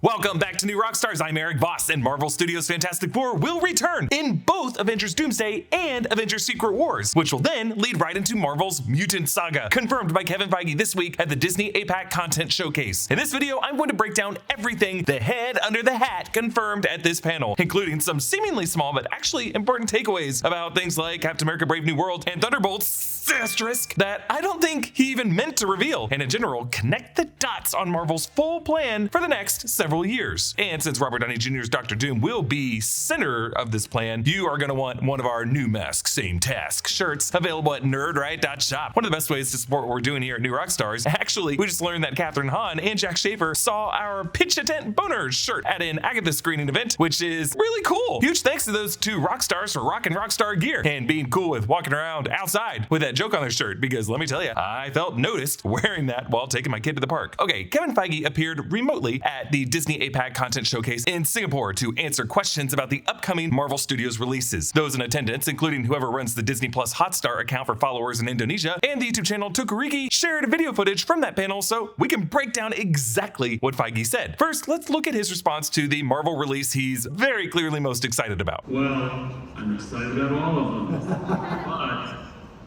Welcome back to New Rockstars. I'm Erik Voss, and Marvel Studios' Fantastic Four will return in both Avengers Doomsday and Avengers Secret Wars, which will then lead right into Marvel's Mutant Saga, confirmed by Kevin Feige this week at the Disney APAC Content Showcase. In this video, I'm going to break down everything the head under the hat confirmed at this panel, including some seemingly small but actually important takeaways about things like Captain America Brave New World and Thunderbolts asterisk that I don't think he even meant to reveal, and in general, connect the dots on Marvel's full plan for the next several years. And since Robert Downey Jr.'s Dr. Doom will be center of this plan, you are going to want one of our new mask, same task shirts available at nerdright.shop. One of the best ways to support what we're doing here at New Rockstars. Actually, we just learned that Catherine Hahn and Jack Schaefer saw our Pitch a Tent Boners shirt at an Agatha screening event, which is really cool. Huge thanks to those two rock stars for rocking Rockstar gear and being cool with walking around outside with that joke on their shirt, because let me tell you, I felt noticed wearing that while taking my kid to the park. Okay, Kevin Feige appeared remotely at the Disney APAC Content Showcase in Singapore to answer questions about the upcoming Marvel Studios releases. Those in attendance, including whoever runs the Disney Plus Hotstar account for followers in Indonesia, and the YouTube channel Tokuriki, shared video footage from that panel so we can break down exactly what Feige said. First, let's look at his response to the Marvel release he's very clearly most excited about. Well, I'm excited about all of them, but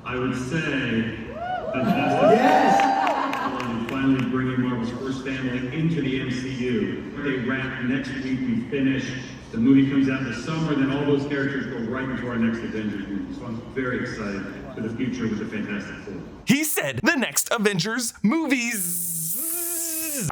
I would say Fantastic. Yes! Finally bringing Marvel's first family into the MCU. They wrap next week, we finish. The movie comes out this summer, then all those characters go right into our next Avengers movie. So I'm very excited for the future with the Fantastic Four. He said the next Avengers movies.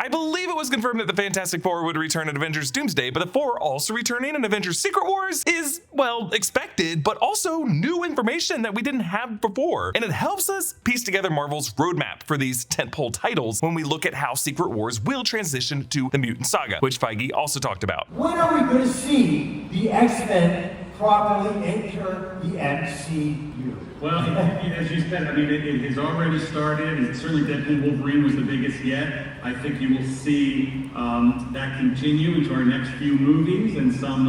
I believe it was confirmed that the Fantastic Four would return at Avengers Doomsday, but the Four also returning in Avengers Secret Wars is, well, expected, but also new information that we didn't have before. And it helps us piece together Marvel's roadmap for these tentpole titles when we look at how Secret Wars will transition to the Mutant Saga, which Feige also talked about. When are we going to see the X-Men properly enter the MCU? Well, as you said, I mean, it has already started, and certainly Deadpool Wolverine was the biggest yet. I think you will see that continue into our next few movies, and some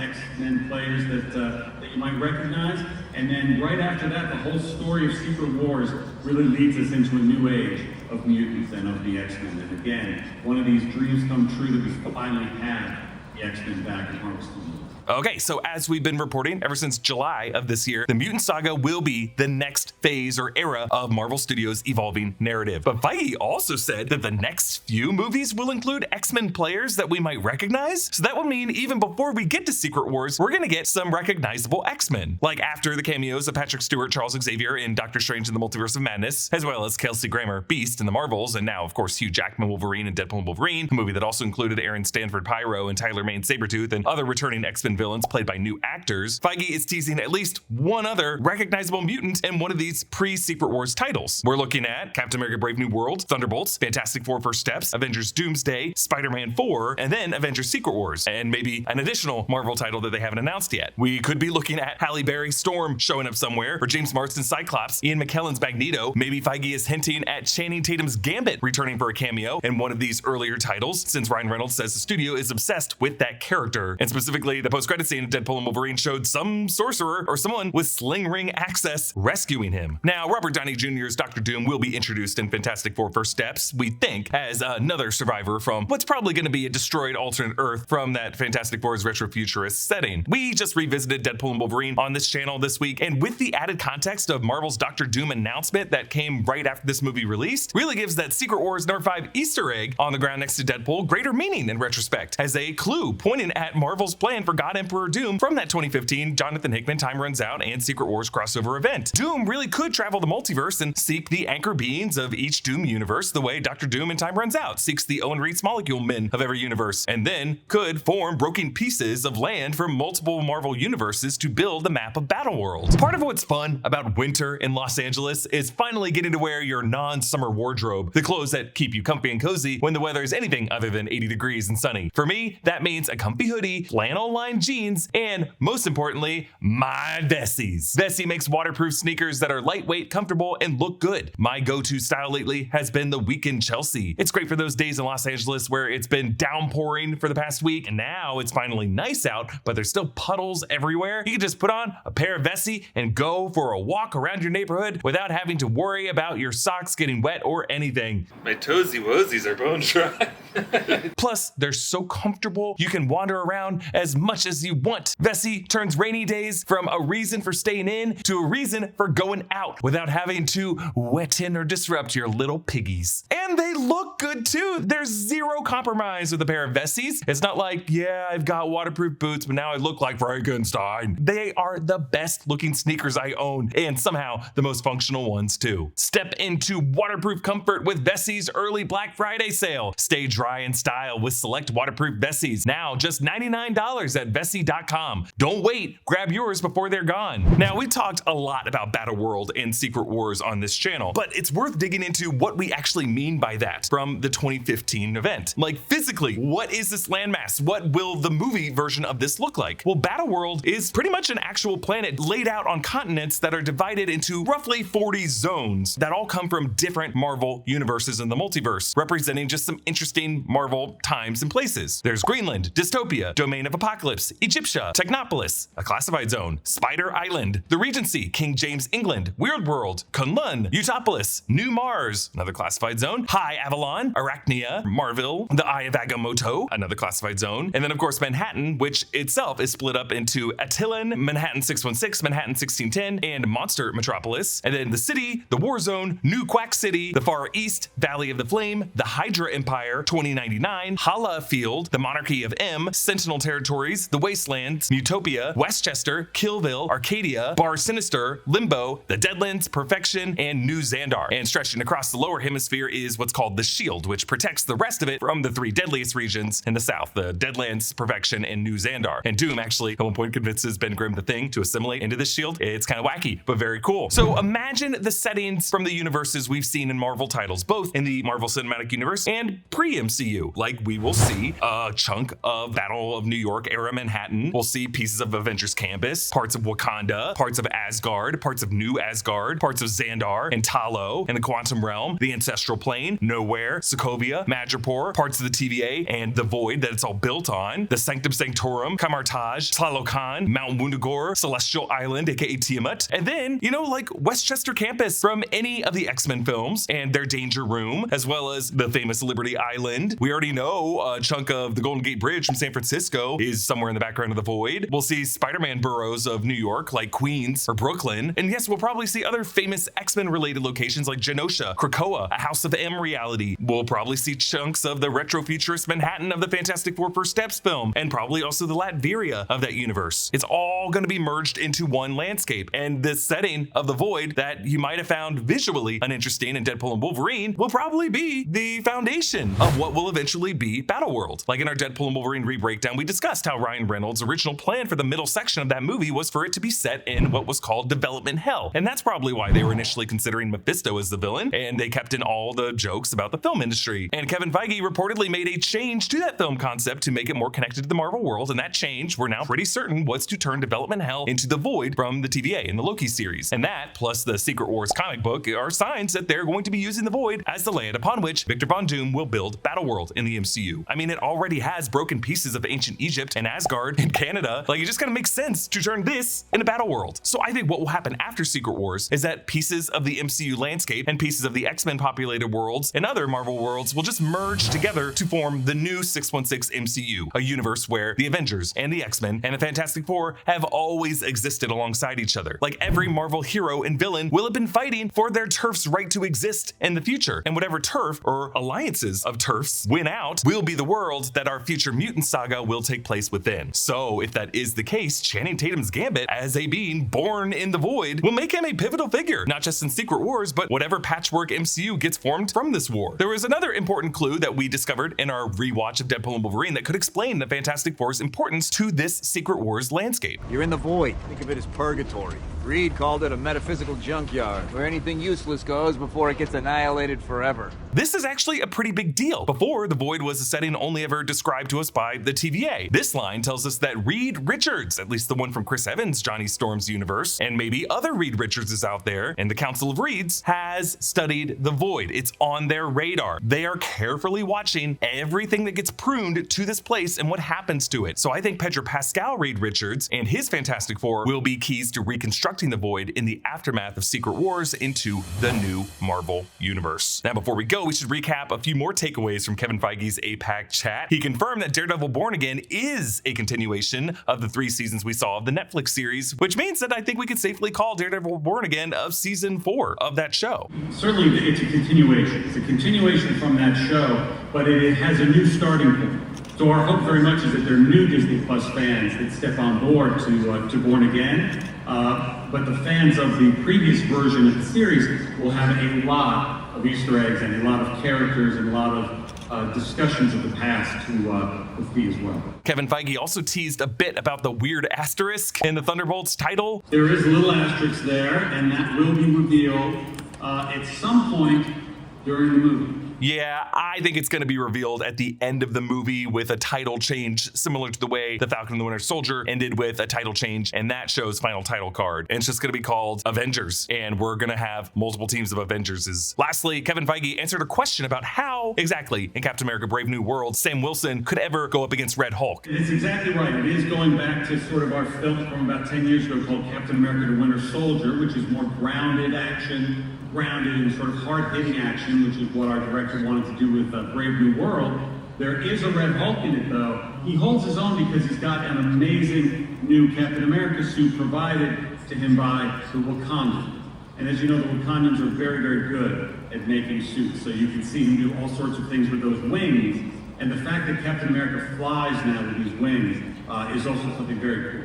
X-Men players that you might recognize. And then right after that, the whole story of Secret Wars really leads us into a new age of mutants and of the X-Men. And again, one of these dreams come true that we finally have the X-Men back in Marvel Studios. Okay, so as we've been reporting ever since July of this year, the Mutant Saga will be the next phase or era of Marvel Studios' evolving narrative. But Feige also said that the next few movies will include X-Men players that we might recognize. So that would mean even before we get to Secret Wars, we're gonna get some recognizable X-Men. Like after the cameos of Patrick Stewart, Charles Xavier in Doctor Strange in the Multiverse of Madness, as well as Kelsey Grammer, Beast in the Marvels, and now of course Hugh Jackman Wolverine and Deadpool Wolverine, a movie that also included Aaron Stanford Pyro and Tyler Mane Sabretooth and other returning X-Men villains played by new actors. Feige is teasing at least one other recognizable mutant in one of these pre-Secret Wars titles. We're looking at Captain America Brave New World, Thunderbolts, Fantastic Four First Steps, Avengers Doomsday, Spider-Man 4, and then Avengers Secret Wars, and maybe an additional Marvel title that they haven't announced yet. We could be looking at Halle Berry's Storm showing up somewhere, or James Marsden's Cyclops, Ian McKellen's Magneto. Maybe Feige is hinting at Channing Tatum's Gambit returning for a cameo in one of these earlier titles, since Ryan Reynolds says the studio is obsessed with that character, and specifically the post-credit scene Deadpool and Wolverine showed some sorcerer or someone with sling ring access rescuing him. Now, Robert Downey Jr.'s Dr. Doom will be introduced in Fantastic Four First Steps, we think, as another survivor from what's probably going to be a destroyed alternate Earth from that Fantastic Four's retrofuturist setting. We just revisited Deadpool and Wolverine on this channel this week, and with the added context of Marvel's Dr. Doom announcement that came right after this movie released, really gives that Secret Wars number 5 Easter egg on the ground next to Deadpool greater meaning in retrospect, as a clue pointing at Marvel's plan for God Emperor Doom from that 2015 Jonathan Hickman Time Runs Out and Secret Wars crossover event. Doom really could travel the multiverse and seek the anchor beings of each Doom universe the way Dr. Doom in Time Runs Out seeks the Owen Reed's molecule men of every universe, and then could form broken pieces of land from multiple Marvel universes to build the map of Battleworld. Part of what's fun about winter in Los Angeles is finally getting to wear your non-summer wardrobe, the clothes that keep you comfy and cozy when the weather is anything other than 80 degrees and sunny. For me, that means jeans, a comfy hoodie, flannel-lined jeans, and most importantly, my Vessies. Vessi makes waterproof sneakers that are lightweight, comfortable, and look good. My go-to style lately has been the Weekend Chelsea. It's great for those days in Los Angeles where it's been downpouring for the past week, and now it's finally nice out, but there's still puddles everywhere. You can just put on a pair of Vessi and go for a walk around your neighborhood without having to worry about your socks getting wet or anything. My toesy woesies are bone dry. Plus, they're so comfortable, you can wander around as much as you want. Vessi turns rainy days from a reason for staying in to a reason for going out without having to wetten or disrupt your little piggies. And they look good too. There's zero compromise with a pair of Vessis. It's not like, yeah, I've got waterproof boots, but now I look like Frankenstein. They are the best looking sneakers I own, and somehow the most functional ones too. Step into waterproof comfort with Vessi's early Black Friday sale. Stay dry in style with select waterproof Vessis. Now just $99 at Vessi.com. Don't wait, grab yours before they're gone. Now, we talked a lot about Battle World and Secret Wars on this channel, but it's worth digging into what we actually mean by that from the 2015 event. Like, physically, what is this landmass? What will the movie version of this look like? Well, Battle World is pretty much an actual planet laid out on continents that are divided into roughly 40 zones that all come from different Marvel universes in the multiverse, representing just some interesting Marvel times and places. There's Greenland, Dystopia, Domain of Apocalypse, Egyptia, Technopolis, a classified zone, Spider Island, the Regency, King James England, Weird World, Kunlun, Utopolis, New Mars, another classified zone, High Avalon, Arachnia, Marvel, the Eye of Agamotto, another classified zone, and then of course Manhattan, which itself is split up into Attilan, Manhattan 616, Manhattan 1610, and Monster Metropolis, and then the city, the War Zone, New Quack City, the Far East, Valley of the Flame, the Hydra Empire, 2099, Hala Field, the Monarchy of M, Sentinel Territories, the Wastelands, Utopia, Westchester, Killville, Arcadia, Bar Sinister, Limbo, the Deadlands, Perfection, and New Xandar. And stretching across the lower hemisphere is what's called the Shield, which protects the rest of it from the three deadliest regions in the south, the Deadlands, Perfection, and New Xandar. And Doom actually at one point convinces Ben Grimm the Thing to assimilate into this shield. It's kind of wacky, but very cool. So imagine the settings from the universes we've seen in Marvel titles, both in the Marvel Cinematic Universe and pre-MCU. Like, we will see a chunk of Battle of New York era Manhattan. We'll see pieces of Avengers Campus, parts of Wakanda, parts of Asgard, parts of New Asgard, parts of Xandar and Talo and the Quantum Realm, the Ancestral Plane, Nowhere, Sokovia, Madripoor, parts of the TVA and the Void that it's all built on, the Sanctum Sanctorum, Kamartaj, Tlalocan, Mount Woundagore, Celestial Island, aka Tiamat, and then, you know, like Westchester Campus from any of the X-Men films and their Danger Room, as well as the famous Liberty Island. We already know a chunk of the Golden Gate Bridge from San Francisco is somewhere in the background of the Void. We'll see Spider-Man boroughs of New York like Queens or Brooklyn. And yes, we'll probably see other famous X-Men related locations like Genosha, Krakoa, a House of M reality. We'll probably see chunks of the retro-futurist Manhattan of the Fantastic Four First Steps film, and probably also the Latveria of that universe. It's all going to be merged into one landscape, and the setting of the Void that you might have found visually uninteresting in Deadpool and Wolverine will probably be the foundation of what will eventually be Battleworld. Like in our Deadpool and Wolverine re-breakdown, we discussed how Ryan Reynolds' original plan for the middle section of that movie was for it to be set in what was called Development Hell, and that's probably why they were initially considering Mephisto as the villain, and they kept in all the jokes about the film industry. And Kevin Feige reportedly made a change to that film concept to make it more connected to the Marvel world, and that change, we're now pretty certain, was to turn Development Hell into the Void from the TVA in the Loki series. And that, plus the Secret Wars comic book, are signs that they're going to be using the Void as the land upon which Victor Von Doom will build Battleworld in the MCU. I mean, it already has broken pieces of ancient Egypt and Asgard and Canada. Like, it just kind of makes sense to turn this into Battleworld. So I think what will happen after Secret Wars is that pieces of the MCU landscape and pieces of the X-Men populated worlds and other Marvel worlds will just merge together to form the new 616 MCU, a universe where the Avengers and the X-Men and the Fantastic Four have always existed alongside each other. Like, every Marvel hero and villain will have been fighting for their turf's right to exist in the future, and whatever turf or alliances of turfs win out will be the world that our future mutant saga will take place within. So if that is the case, Channing Tatum's Gambit as a being born in the Void will make him a pivotal figure, not just in Secret Wars, but whatever patchwork MCU gets formed from this war. There was another important clue that we discovered in our rewatch of Deadpool and Wolverine that could explain the Fantastic Four's importance to this Secret Wars landscape. You're in the Void. Think of it as purgatory. Reed called it a metaphysical junkyard, where anything useless goes before it gets annihilated forever. This is actually a pretty big deal. Before, the Void was a setting only ever described to to us by the TVA. This line tells us that Reed Richards, at least the one from Chris Evans' Johnny Storm's universe, and maybe other Reed Richardses out there, and the Council of Reeds, has studied the Void. It's on their radar. They are carefully watching everything that gets pruned to this place and what happens to it. So I think Pedro Pascal Reed Richards and his Fantastic Four will be keys to reconstructing the Void in the aftermath of Secret Wars into the new Marvel universe. Now, before we go, we should recap a few more takeaways from Kevin Feige's APAC chat. He confirmed that Daredevil Born Again is a continuation of the 3 seasons we saw of the Netflix series, which means that I think we could safely call Daredevil Born Again of season 4 of that show. Certainly, it's a continuation. It's a continuation from that show, but it has a new starting point. So our hope very much is that there are new Disney Plus fans that step on board to Born Again, but the fans of the previous version of the series will have a lot of Easter eggs and a lot of characters and a lot of discussions of the past to see as well. Kevin Feige also teased a bit about the weird asterisk in the Thunderbolts title. There is a little asterisk there, and that will be revealed at some point during the movie. Yeah, I think it's going to be revealed at the end of the movie with a title change, similar to the way The Falcon and the Winter Soldier ended with a title change and that show's final title card. And it's just going to be called Avengers, and we're going to have multiple teams of Avengers. Lastly, Kevin Feige answered a question about how exactly in Captain America Brave New World Sam Wilson could ever go up against Red Hulk. It's exactly right. It is going back to sort of our film from about 10 years ago called Captain America the Winter Soldier, which is more grounded action, grounded in sort of hard-hitting action, which is what our director wanted to do with Brave New World. There is a Red Hulk in it, though. He holds his own because he's got an amazing new Captain America suit provided to him by the Wakandans. And as you know, the Wakandans are very, very good at making suits, so you can see him do all sorts of things with those wings. And the fact that Captain America flies now with these wings is also something very cool.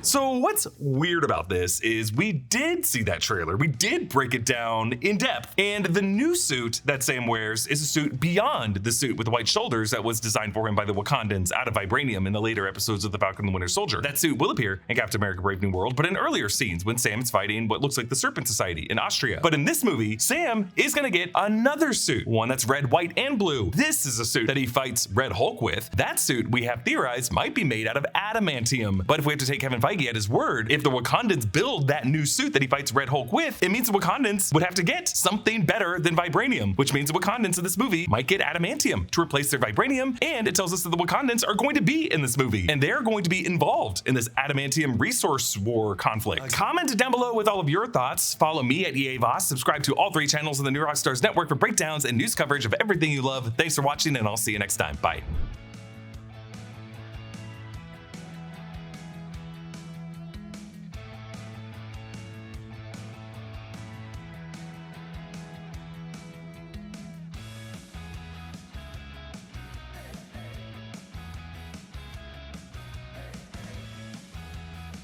So what's weird about this is we did see that trailer. We did break it down in depth. And the new suit that Sam wears is a suit beyond the suit with the white shoulders that was designed for him by the Wakandans out of vibranium in the later episodes of The Falcon and the Winter Soldier. That suit will appear in Captain America Brave New World, but in earlier scenes when Sam is fighting what looks like the Serpent Society in Austria. But in this movie, Sam is gonna get another suit, one that's red, white, and blue. This is a suit that he fights Red Hulk with. That suit, we have theorized, might be made out of adamantium. But if we have to take Kevin Feige at his word, if the Wakandans build that new suit that he fights Red Hulk with, it means the Wakandans would have to get something better than vibranium, which means the Wakandans in this movie might get adamantium to replace their vibranium. And it tells us that the Wakandans are going to be in this movie, and they're going to be involved in this adamantium resource war conflict. Comment down below with all of your thoughts. Follow me at EA Voss. Subscribe to all 3 channels on the New Rockstars network for breakdowns and news coverage of everything you love. Thanks for watching, and I'll see you next time. Bye.